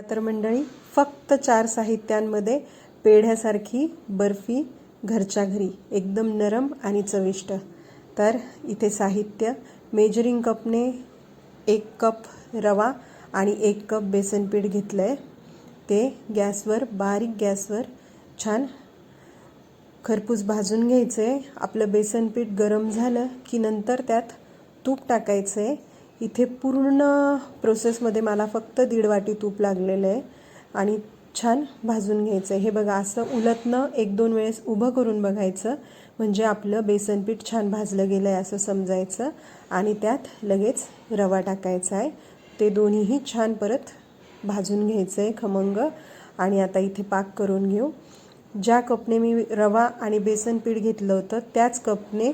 तर मंडळी फक्त 4 साहित्यांमध्ये पेढ्यासारखी बर्फी घरच्या घरी एकदम नरम आणि चविष्ट। तर इथे साहित्य मेजरिंग कपने 1 कप रवा आणि 1 कप बेसन पीठ घेतलंय। ते गॅसवर बारीक गॅसवर छान खरपूस भाजून घ्यायचे। आपलं बेसन पीठ गरम झालं की नंतर त्यात तूप टाकायचे। इथे पूर्ण प्रोसेसमध्ये मला फक्त 1.5 वाटी तूप लागलेलं आहे आणि छान भाजून घ्यायचं। हे बघा असं उलटनं 1-2 वेळेस उभं करून बघायचं म्हणजे आपलं बेसन पीठ छान भाजलं गेलं आहे असं समजायचं आणि त्यात लगेच रवा टाकायचा आहे। ते दोन्हीही छान परत भाजून घ्यायचं आहे खमंग। आणि आता इथे पाक करून घेऊ। ज्या कपने मी रवा आणि बेसन पीठ घेतलं होतं त्याच कपने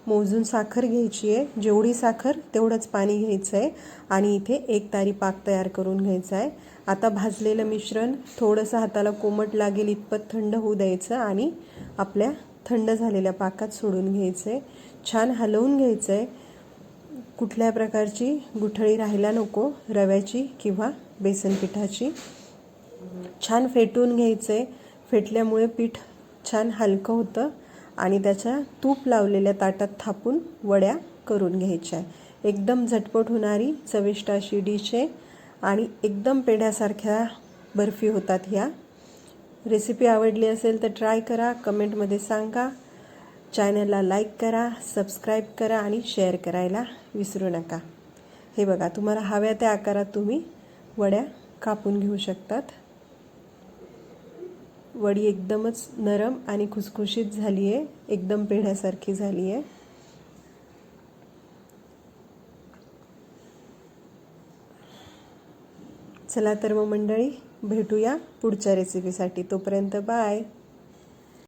मोजून साखर घ्यायची आहे। जेवढी साखर तेवढंच पाणी घ्यायचं आहे आणि इथे 1 तारी पाक तयार करून घ्यायचा आहे। आता भाजलेलं मिश्रण थोडंसं हाताला कोमट लागेल इतपत थंड होऊ द्यायचं आणि आपल्या थंड झालेल्या पाकात सोडून घ्यायचं आहे। छान हलवून घ्यायचं आहे। कुठल्या प्रकारची गुठळी राहायला नको रव्याची किंवा बेसन पिठाची। छान फेटून घ्यायचं आहे। फेटल्यामुळे पीठ छान हलकं होतं आणि त्याच्या तूप लावलेल्या ताटात थापून वड्या करून घ्यायच्या। एकदम झटपट होणारी चविष्ट अशी डिश आहे आणि एकदम पेढ्यासारख्या बर्फी होतात ह्या। रेसिपी आवडली असेल तर ट्राय करा, कमेंटमध्ये सांगा। चॅनलला लाईक करा, सबस्क्राईब करा आणि शेअर करायला विसरू नका। हे बघा तुम्हाला हव्या त्या आकारात तुम्ही वड्या कापून घेऊ शकतात। वडी एकदमच नरम आणि खुसखुशीत झाली आहे, एकदम पेढ्यासारखी झाली आहे। चला तर मग मंडळी भेटूया पुढच्या रेसिपीसाठी। तोपर्यंत बाय।